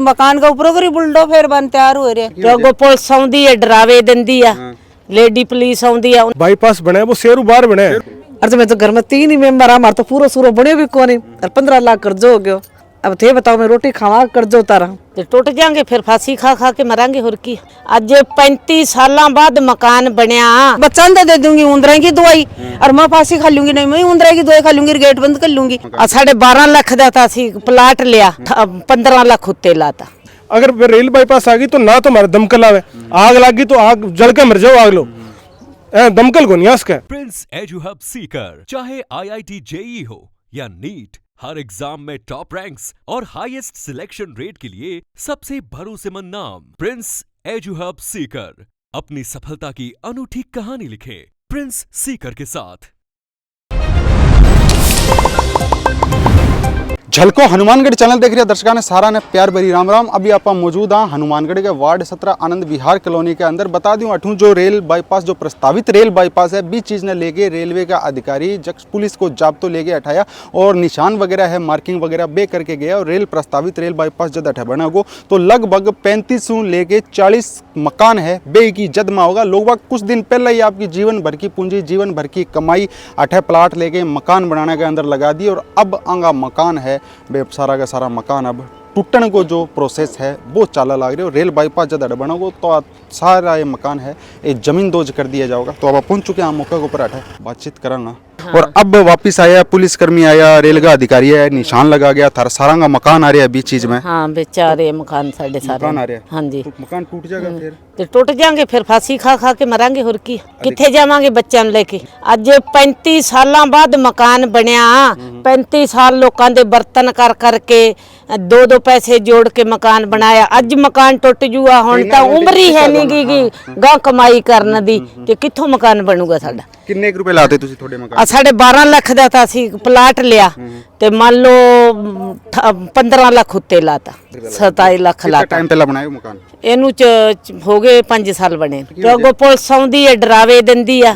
मकान का ऊपर बुलडो फिर बन तैयार हो रहे जो पुलिस आउंदी है डरावे देंदी है लेडी पुलिस आउंदी है। बाईपास बने वो शेरू बाहर बने। अरे मैं तो घर में 3 ही मेंबर हमारे तो पूरा सूरो बने भी कोनी और 15 लाख कर्ज हो गयो। अब थे बताओ मैं रोटी खावा कर्ज उतारा तो टूट जाएंगे फिर फांसी खा खा के मरांगे और की। आज 35 साल बाद मकान बनया बच्चा दे दूंगी उंदरा की दवाई और मैं फांसी खा लूंगी नहीं मैं उंदरा की दवाई खा लूंगी गेट बंद कर लूंगी। 12.5 लाख देता प्लाट लिया 15 लाख उत्ते लाता। अगर रेल बाईपास आ गई तो ना तो हमारा दमकल आवे आग लगी तो आग जल के मर जाओ आग लो दमकल को नहीं उसका। प्रिंस एजू हब सीकर चाहे IIT JEE हो या नीट हर एग्जाम में टॉप रैंक्स और हाईएस्ट सिलेक्शन रेट के लिए सबसे भरोसेमंद नाम प्रिंस एजू हब सीकर। अपनी सफलता की अनूठी कहानी लिखे प्रिंस सीकर के साथ। झलको हनुमानगढ़ चैनल देख रहे दर्शकों ने सारा ने प्यार भरी राम राम। अभी आप मौजूद हाँ हनुमानगढ़ के वार्ड 17 आनंद विहार कॉलोनी के अंदर। बता दूं अठूं जो रेल बाईपास जो प्रस्तावित रेल बाईपास है बीच चीज़ ने लेके रेलवे का अधिकारी पुलिस को जाब्तो लेके हटाया और निशान वगैरह है मार्किंग वगैरह बे करके गया। और रेल प्रस्तावित रेल बाईपास जब अठा बना गो तो लगभग 35 लेके 40 मकान है बे की जद में होगा। लोग कुछ दिन पहले ही आपकी जीवन भर की पूंजी जीवन भर की कमाई अठे प्लाट लेके मकान बनाने के अंदर लगा दी और अब आंगा मकान है बे सारा का सारा मकान अब टूटने को जो प्रोसेस है वो चाला लग रही है। रेल बाईपास जब बनोगे तो सारा ये मकान है ये जमीन दोज कर दिया जाएगा। तो अब पहुंच चुके हैं मौके के ऊपर अठे बातचीत करांगा। हाँ। और अब वापिस आया पुलिसकर्मी आया रेल का अधिकारी है निशान लगा गया थारा सारा का मकान आ रहा है बीच चीज में। हाँ बेचारे मकान साढ़े सारे मकान आ रहे हैं। हाँ जी मकान टूट जाएगा फिर तो टूट जाएंगे फिर फांसी खा खा के मरांगे और की किथे जावांगे बच्चों लेके। आज 35 साल बाद मकान बनया 35 साल लोगों दे बर्तन कर करके 2 पैसे जोड़ के मकान बनाया। अज मकान टुट जुआ हुण तां उम्र ही है नहीं की गां कमाई करन दी कि कित्थों मकान बनूगा साडा। किन्ने रुपए लाते तुसी थोड़े मकान? 12.5 लाख दा था सी प्लाट लिया ते मान लो 15 लाख उत्ते लाता 27 लाख लाता। टाइम पहला बनाया मकान ਇਹਨੂੰ ਹੋ ਗਏ 5 ਸਾਲ ਬਣੇ ਜੋ ਪੁਲਿਸ ਆਉਂਦੀ ਹੈ ਡਰਾਵੇ ਦਿੰਦੀ ਆ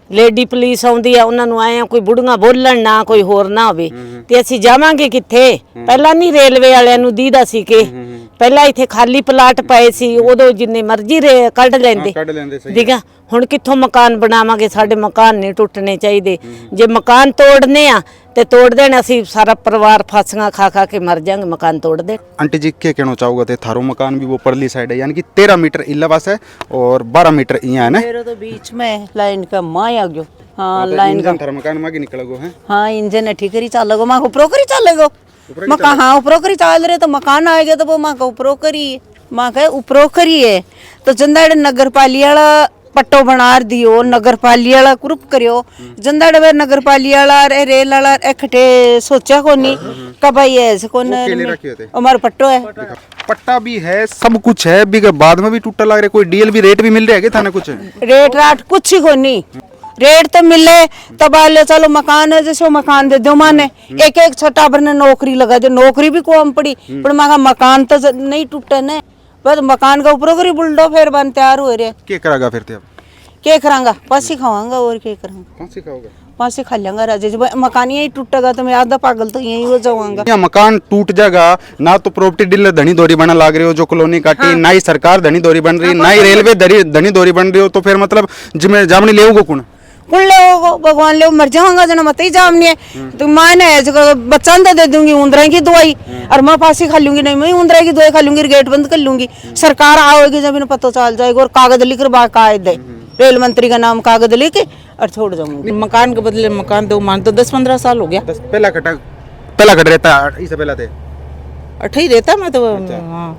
ਲੇਡੀ ਪੁਲਿਸ ਆਉਂਦੀ ਆ ਉਹਨਾਂ ਨੂੰ ਆਏ ਆ ਕੋਈ ਬੁੜੀਆਂ ਬੋਲਣ ਨਾ ਕੋਈ ਹੋਰ ਨਾ ਹੋਵੇ ਤੇ ਅਸੀਂ ਜਾਵਾਂਗੇ ਕਿੱਥੇ। ਪਹਿਲਾਂ ਨਹੀਂ ਰੇਲਵੇ ਵਾਲਿਆਂ ਨੂੰ ਦੀਦਾ ਸੀ ਕਿ ਪਹਿਲਾਂ ਇੱਥੇ ਖਾਲੀ ਪਲਾਟ ਪਏ ਸੀ ਉਦੋਂ ਜਿੰਨੇ ਮਰਜ਼ੀ ਕੱਢ ਲੈਂਦੇ ਠੀਕ ਆ। ਹੁਣ ਕਿੱਥੋਂ ਮਕਾਨ ਬਣਾਵਾਂਗੇ ਸਾਡੇ ਮਕਾਨ ਨਹੀਂ ਟੁੱਟਣੇ ਚਾਹੀਦੇ। ਜੇ ਮਕਾਨ ਤੋੜਨੇ ਆ ते तोड़ देना सी सारा परिवार फांसियां खा खा के मर जाएंगे मकान तोड़ दे। आंटी जी क्या कहना चाहोगे थे थारो मकान भी वो परली साइड है यानी कि 13 मीटर इलावास है और 12 मीटर यहाँ है ना। मेरे तो बीच में लाइन का माया गयो। हाँ लाइन का थारा मकान मागे निकलगो है। हाँ इंजन है ठीक ही चलेगो माँ को ऊपरों करी चलेगो मकान। हाँ ऊपरों करी चल रहे तो मकान आएगा तो वो माँ का ऊपरों करी माँ का ऊपरों करी है तो जंदाड़ नगर पालिका पट्टो बना दियो नगर पालिका वाला ग्रुप करियो जंदाड़ नगर पालिका वाला रेल वाला इकट्ठे सोचा कोनी कब भाई ऐसे कौन हमारा पट्टो है पट्टा भी है सब कुछ है भी बाद में भी टूटा लग रहा है। कोई डीएल भी रेट भी मिल रहा है थाने कुछ रेट राट कुछ ही कोनी रेट तो मिले तब आले चलो मकान है जैसे मकान दे दो माने एक छोटा बरने नौकरी लगा दे नौकरी भी कम पड़ी पर माँ मकान तो नहीं टूटे ने बस मकान का ऊपर करी बुलडो फिर बन तैयार हो रहे। क्या करेगा फिर अब क्या करांगा फांसी खावांगा और क्या करांगा फांसी खाओगे फांसी खा लेंगा राजे जी मकान यही टूटेगा तो मैं आधा पागल तो यही हो जाऊंगा। या मकान टूट जाएगा ना तो प्रॉपर्टी डीलर धनी दोरी बना लाग रहे हो जो कॉलोनी काटी। हाँ। ना ही सरकार धनी दोरी बन रही ना ही रेलवे धनी दोरी बन रही हो तो फिर मतलब जिम्मे जामनी लेओगे कौन कुल ले भगवान ले मर जाऊंगा जना मत ही जामनी है तो माने बच्चा दे दूंगी उंदरा की दवाई और मैं फांसी खा लूंगी नहीं मैं उंदरा की दवाई खा लूंगी गेट बंद कर लूंगी। सरकार आओगी जब इन्हें पता चल जाएगा और कागज लिख दे रेल मंत्री का नाम कागज लेके और छोड़ जाऊंगी। मकान के बदले मकान दो मान तो 10-15 साल हो गया। पहला कट रहता इससे पहला थे 8 ही रहता मैं तो। हाँ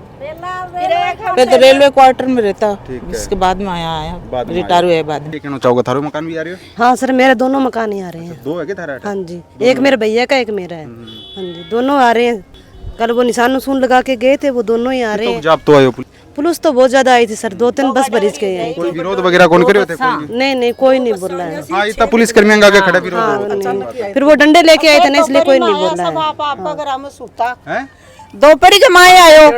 मैं तो रेलवे क्वार्टर में रहता इसके बाद में आया रिटायर हुए बाद में। कहना चाहोगे थारो मकान भी आ रहे हो? हाँ सर मेरे दोनों मकान ही आ रहे हैं। 2 है क्या थारा? हाँ जी एक मेरे भैया का एक मेरा है। हाँ जी दोनों आ रहे हैं। कल वो निशान लगा के गए थे वो दोनों ही आ रहे हैं। जब तो आए पुलिस तो बहुत ज्यादा आई थी सर 2-3 बस भरीज के आई। कोई विरोध वगैरह कौन करे होते? नहीं कोई नहीं बोल रहा है। हाँ इतना पुलिस कर्मी आगे खड़े विरोध फिर वो डंडे लेके आए थे ना इसलिए कोई नहीं बोल रहा है। दोपहरी के माए आयो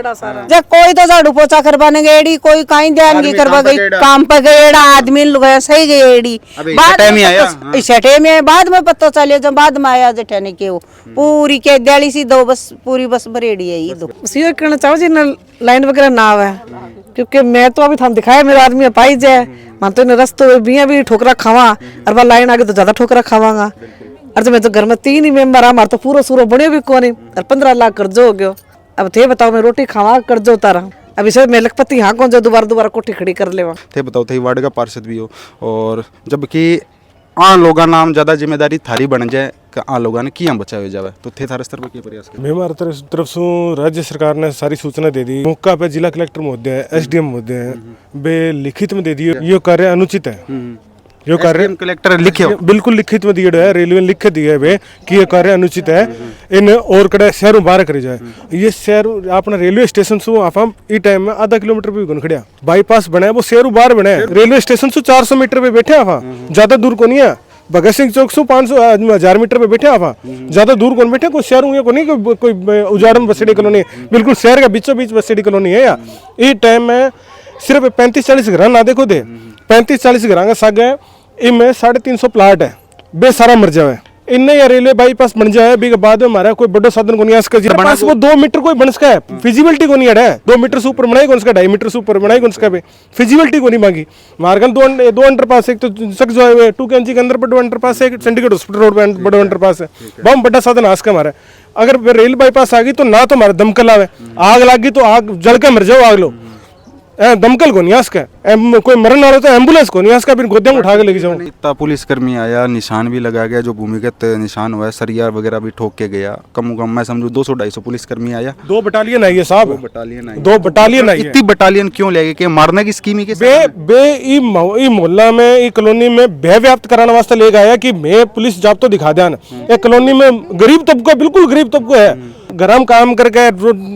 जब कोई तो झाड़ू पोछा करवाने गएड़ी, कोई कहीं ध्यान की करवा गई, काम पे गएड़ा आदमी लुगाया सही गएड़ी, बाद में छठे में बाद में पता चले जब बाद में आया जेठानी के वो पूरी के दियाली सी दो बस पूरी बस भरेड़ी है ये दो। सीधे कहना चाहो जी लाइन वगैरह ना आवे, क्योंकि मैं तो अभी थाने दिखाया मेरा आदमी पाई जाए मान तो इन रस्तों बिया भी ठोकरा खावा और वह लाइन आगे तो ज्यादा ठोकरा खावांगा। और जब मैं तो घर में 3 ही मेंबर हमारे तो पूरा सूरो बने भी कोनी और 15 लाख कर्जो हो गयो। अब थे बताओ मैं रोटी खावा कर्जो उतारा, अब इसे मैं लखपति यहाँ कौन जो दोबारा कोठी खड़ी कर लेवा। थे बताओ थे वार्ड का पार्षद भी हो और जबकि आ लोगों नाम ज्यादा जिम्मेदारी थारी बन जाए आ लोगों ने किया बचावे जावे तो थे थारे स्तर पर क्या प्रयास मैं हमारे तरफ से राज्य सरकार ने सारी सूचना दे दी, मौका पे जिला कलेक्टर महोदय एसडीएम महोदय बे लिखित में दे दिए ये कार्य अनुचित है, यो कार्य कलेक्टर लिखे बिल्कुल लिखित में दिए है, रेलवे ने लिख दिए है कि ये कार्य अनुचित है, इन और कड़े शहरों बाहर करे जाए। ये शहर अपना रेलवे स्टेशन से आप ई टाइम में आधा किलोमीटर भी गुन खड़िया बाईपास बना है, वो शहरों बाहर बना है, रेलवे स्टेशन से 400 मीटर पे बैठे आप, ज्यादा दूर को नहीं है। भगत सिंह चौक से 500-1000 मीटर पे बैठे आप, ज्यादा दूर कौन बैठे, कोई शहर को नहीं, कोई उजाड़न बसेड़ी कॉलोनी, बिल्कुल शहर का बीचों बीच बसेड़ी कॉलोनी है। यार ये टाइम में सिर्फ 35-40 घर ना देखो दे, 35-40 घर का साग है, इनमें 350 प्लाट है, बे सारा मर जावे इनने या रेलवे बाईपास बन जाए भी बाद में हमारा कोई बड़ा साधन को नहीं आ पास वो 2 मीटर कोई बन सका है, फिजिबिलिटी को नहीं है, 2 मीटर से ऊपर बनाई कौन सका, 2.5 मीटर से ऊपर बनाई कौन सका, फिजिबिलिटी को नहीं मांगी। मार्गन 2 अंडरपास, एक तो सक जो है 2 KMG के अंदर बड़ा अंडरपास है, चंडीगढ़ हॉस्पिटल रोड पे बड़ा अंडरपास है, बहुत बड़ा साधन आज का हमारा। अगर रेल बाईपास आ गई तो ना तो हमारा दमकल आवे, आग लग गई तो आग जल के मर जाओ आग लो, दमकल को नहीं आसका, कोई मरन वाला तो एम्बुलेंस को नहीं आसका, फिर गोदिया में उठा के लेके जाओ। इतना पुलिसकर्मी आया, निशान भी लगा गया, जो भूमिगत निशान हुआ है, सरिया वगैरह भी ठोक के गया, कम मैं समझू 200-250 पुलिसकर्मी आया। 2 बटालियन आई है साहब, 2 बटालियन आई है। इतनी बटालियन क्यों लेके के मारने की स्कीम ही बे मोहल्ला में ई कॉलोनी में भय व्याप्त कराने वास्ते ले गया कि मैं पुलिस जाब तो दिखा देन, एक कॉलोनी में गरीब तबका, बिल्कुल गरीब तबका है, गरम काम करके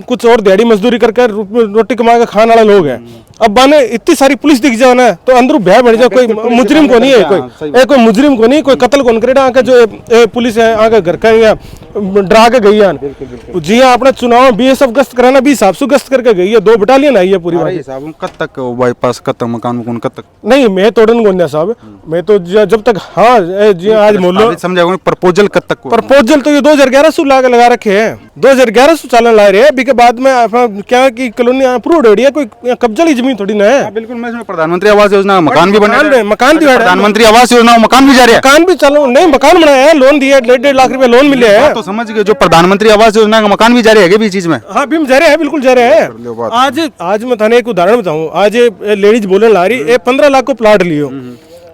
कुछ और दिहाड़ी मजदूरी करके रोटी कमा के खाने वाले लोग हैं। अब बाने इतनी सारी पुलिस दिख जाओ ना तो अंदर भय बढ़ जाए, कोई मुजरिम को नहीं है, कोई मुजरिम को नहीं, कोई कत्ल कौन करेगा आके जो पुलिस है आके घर का या डरा के गई है जी। हाँ अपना चुनाव BSF गश्त कराना भी हिसाब से गश्त करके गई है, 2 बटालियन आई है पूरी कब तक बाईपास कब तक मकान कब तक नहीं मैं तोड़न गोंदिया साहब, मैं तो जब तक हाँ जी आज मोलो समझा प्रपोजल कब तक, प्रपोजल तो ये 2011 से लगा रखे हैं, 2011 से चालन ला रहे हैं, बीके बाद में क्या की कॉलोनी अप्रूव हो रही है, कोई कब्जा ली जमीन थोड़ी ना है। बिल्कुल मैं प्रधानमंत्री आवास योजना मकान भी बने, मकान भी प्रधानमंत्री आवास योजना मकान भी जा रहे हैं, मकान भी चालू नहीं, मकान बनाया है, लोन दिया 1.5 लाख रुपए लोन मिले है, तो समझ गए जो प्रधानमंत्री आवास योजना का मकान भी जा रहे हैं भी चीज में। हाँ भी जा रहे हैं, बिल्कुल जा रहे हैं। आज मैं थाने एक उदाहरण बताऊं, आज लेडीज बोलने ला रही 15 लाख को प्लाट लियो,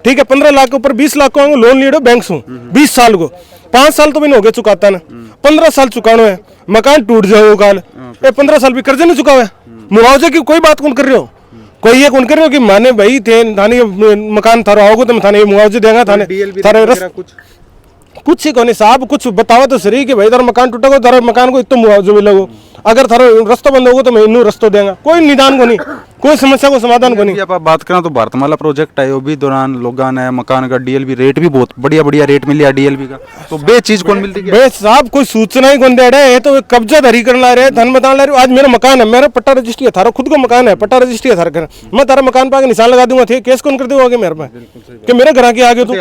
ठीक है 15 लाख के ऊपर 20 लाख को लोन लियो बैंक से 20 साल को, 5 साल तो मैंने हो गया चुकाता ना, 15 साल चुकानो है, मकान टूट जाए काल 15 साल भी कर्जे नहीं चुकावे, मुआवजे की कोई बात कौन कर रहे हो, कोई ये कौन कर रहे हो कि माने भाई थे थाने मकान थारा होगा तो मैं थाने मुआवजे देगा, थाने थारे कुछ ही कोनी साहब, कुछ बताओ तो सही कि भाई तारा मकान टूटेगा, तारा मकान को इतना मुआवजा मिलेगा, अगर थारा रास्ता बंद होगा तो मैं इन्नू रास्ता देगा, कोई निदान को नहीं, कोई समस्या को समाधान को नहीं। आप बात करें तो भारतमाला प्रोजेक्ट है, वो भी दौरान लोगों ने मकान का DLB रेट भी बहुत बढ़िया रेट मिला DLB का, तो बे चीज कौन मिलती है बे साहब, कोई सूचना ही कौन दे रहा है, तो कब्जा धरी करना रहे, धन बता रहे, आज मेरा मकान है, मेरा पट्टा रजिस्ट्री है, थारा खुद का मकान है, पट्टा रजिस्ट्री है थारा, मैं तारा मकान पे निशान लगा दूंगा, थे केस कौन कर दोगे मेरे पे कि मेरे घर के आगे, तो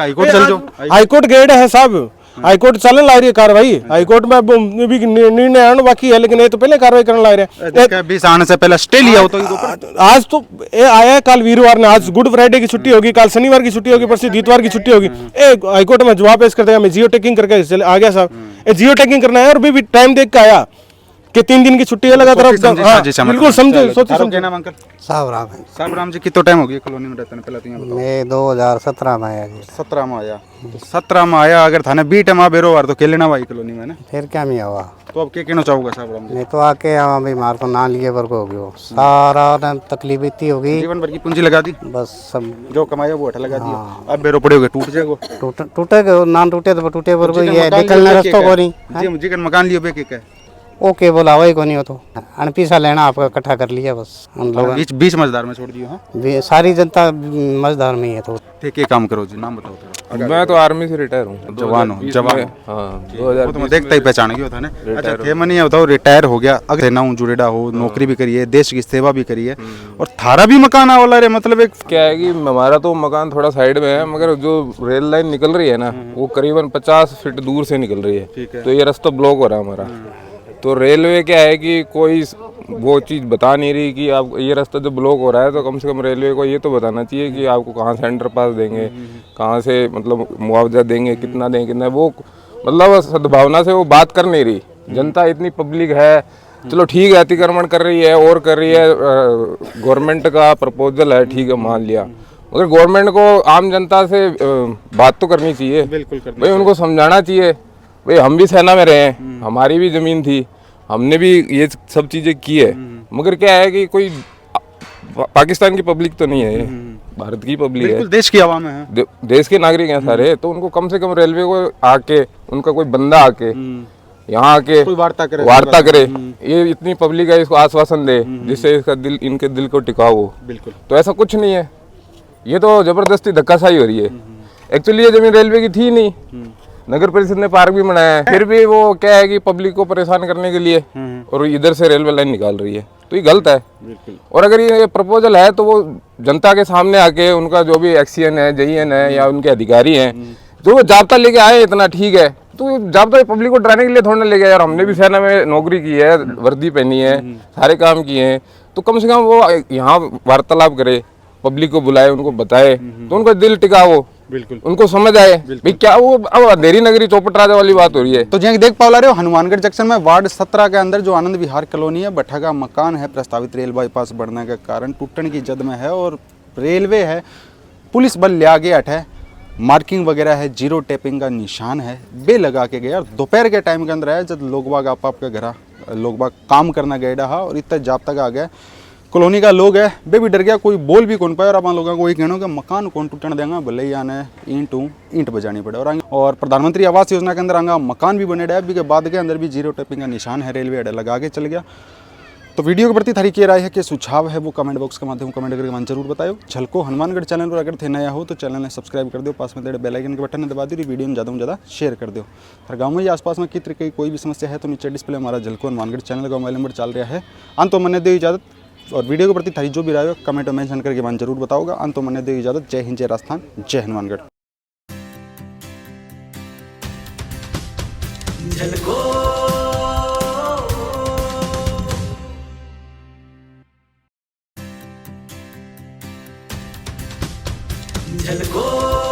हाईकोर्ट गेट है साहब, हाईकोर्ट चलन ला रही है कार्रवाई, हाईकोर्ट में भी निर्णय आने बाकी है, लेकिन ये तो पहले कार्रवाई करने ला रहे हैं, 20 आने से पहले स्टे लिया हो तो आज तो ये आया, कल वीरवार ने, आज गुड फ्राइडे की छुट्टी होगी, कल शनिवार की छुट्टी होगी, परसों इतवार की छुट्टी होगी, हाईकोर्ट में जवाब पेश कर देगा, मैं जियो टैगिंग करके आ गया साहब, जियो टैगिंग करना है और भी टाइम देख के आया कि 3 दिन की छुट्टी है लगा तरफ, बिल्कुल समझे सोचे समझे। साहब राम जी कितना टाइम हो गया कॉलोनी में रहते हैं पहले तो मैं 2017 में आया जी। 17 में आया, तो 17 में आया, अगर थाने बीट में बेरोवार तो खेलना भाई कॉलोनी में ना, फिर क्या मैं हुआ, तो अब क्या कहना चाहूँगा साहब राम जी? मैं तो आके आवा भी मार को ना लिए वर्ग हो गयो, सारा तकलीफ इतनी होगी, जीवन भर की पूंजी लगा दी, बस सब जो कमाया वो हटा लगा दिया, अब बेरो पड़े टूट जाएगा, टूटेगा ना, टूटे तो टूटे वर्ग ये निकलना रास्ता को नहीं, जी मकान लियो बे के वो केबल आवा ही को नहीं हो तो अनपीसा लेना आपका इकट्ठा कर लिया बस उन लोगों बीच बीच मझदार में छोड़ दियो। हाँ सारी जनता मजदार में ही है तो ठेके काम करो जी, नाम बताओ थोड़ा। मैं तो आर्मी से रिटायर हूँ। जवान हो, जवान हो। हाँ, वो तो मैं देखता ही पहचान गया था ना। अच्छा थे मनी ये बताओ, रिटायर हो गया, अगर सेना हूँ जुड़ेड़ा हो, नौकरी भी करी है, देश की सेवा भी करी है, और थारा भी मकान आवला रे, मतलब एक क्या है कि हमारा तो मकान थोड़ा साइड में है, मगर जो रेल लाइन निकल रही है ना वो करीबन 50 फीट दूर से निकल रही है, तो ये रास्ता ब्लॉक हो रहा है हमारा। तो रेलवे क्या है कि कोई वो चीज़ बता नहीं रही कि आप ये रास्ता जो ब्लॉक हो रहा है, तो कम से कम रेलवे को ये तो बताना चाहिए कि आपको कहाँ से अंडर पास देंगे, कहाँ से मतलब मुआवजा देंगे, कितना देंगे कितना, वो मतलब सद्भावना से वो बात कर नहीं रही। जनता इतनी पब्लिक है, चलो ठीक है अतिक्रमण कर रही है और कर रही है, गवर्नमेंट का प्रपोजल है, ठीक है मान लिया, मगर गवर्नमेंट को आम जनता से बात तो करनी चाहिए। बिल्कुल भाई उनको समझाना चाहिए, भाई हम भी सेना में रहे हैं, हमारी भी ज़मीन थी, हमने भी ये सब चीज़ें की है, मगर क्या है कि कोई पाकिस्तान की पब्लिक तो नहीं है, भारत की पब्लिक है, देश की आवाम है, देश के नागरिक हैं सारे। तो उनको कम से कम रेलवे को आके उनका कोई बंदा आके यहाँ आके कोई वार्ता करे, ये इतनी पब्लिक है, इसको आश्वासन दे जिससे इसका दिल, इनके दिल को टिकाव हो। बिल्कुल। तो ऐसा कुछ नहीं है, ये तो जबरदस्ती धक्काशाही हो रही है। एक्चुअली ये जमीन रेलवे की थी नहीं, नगर परिषद ने पार्क भी बनाया है, फिर भी वो क्या है कि पब्लिक को परेशान करने के लिए और इधर से रेलवे लाइन निकाल रही है, तो ये गलत है। और अगर ये प्रपोजल है तो वो जनता के सामने आके उनका जो भी एक्सीएन है, जेईएन है या उनके अधिकारी हैं, जो जाब्ता लेके आए इतना ठीक है, तो जाब्ता पब्लिक को डराने के लिए थोड़ा लेके, यार हमने भी सेना में नौकरी की है, वर्दी पहनी है, सारे काम किए हैं, तो कम से कम वो यहाँ वार्तालाप करे, पब्लिक को बुलाए, उनको बताए, तो उनका दिल टिका हो, बिल्कुल उनको समझ आए भाई क्या वो अब अंधेरी नगरी चौपट राजा वाली बात हो रही है। तो जैसे देख पा रहे हो, हनुमानगढ़ जंक्शन में वार्ड 17 के अंदर जो आनंद विहार कॉलोनी है, भट्ठा का मकान है, प्रस्तावित रेल बाईपास बढ़ने के कारण टूटने की जद में है, और रेलवे है, पुलिस बल ले आगे है, मार्किंग वगैरह है, जीरो टेपिंग का निशान है, बे लगा के गया। और दोपहर के टाइम के अंदर है जब लोग बाग आपके घर लोग बाग काम करना गए रहा, और इतना जाब्ता का आ गया, कॉलोनी का लोग है बे भी डर गया, कोई बोल भी कौन पाए, और अपन लोगों को वही कहना कि मकान कौन टूटने देंगे, भले ही आने ईंट बजानी पड़े। और प्रधानमंत्री आवास योजना के अंदर आंगा मकान भी बने रहे, अभी के बाद के अंदर भी जीरो टेपिंग का निशान है, रेलवे अड्डा लगा के चल गया। तो वीडियो के प्रति थारी क्या राय है, कि सुझाव है, वो कमेंट बॉक्स के माध्यम कमेंट करके मन जरूर बताओ। झलको हनुमानगढ़ चैनल पर अगर थे नया हो तो चैनल ने सब्सक्राइब कर दो, पास में बेल आइकन के बटन ने दबा दी, वीडियो में ज़्यादा से ज़्यादा शेयर कर दो। और गाँव में या आसपास में किस तरह की कोई भी समस्या है तो नीचे डिस्प्ले हमारा झलको हनुमानगढ़ चैनल का मोबाइल नंबर चल रहा है। अंत मन दे इजाजत, और वीडियो के प्रति थारी जो भी राय हो कमेंट में मेंशन करके मन जरूर बताओगा। अंत मन दे इजाजत, जय हिंद, जय राजस्थान, जय हनुमानगढ़। झलको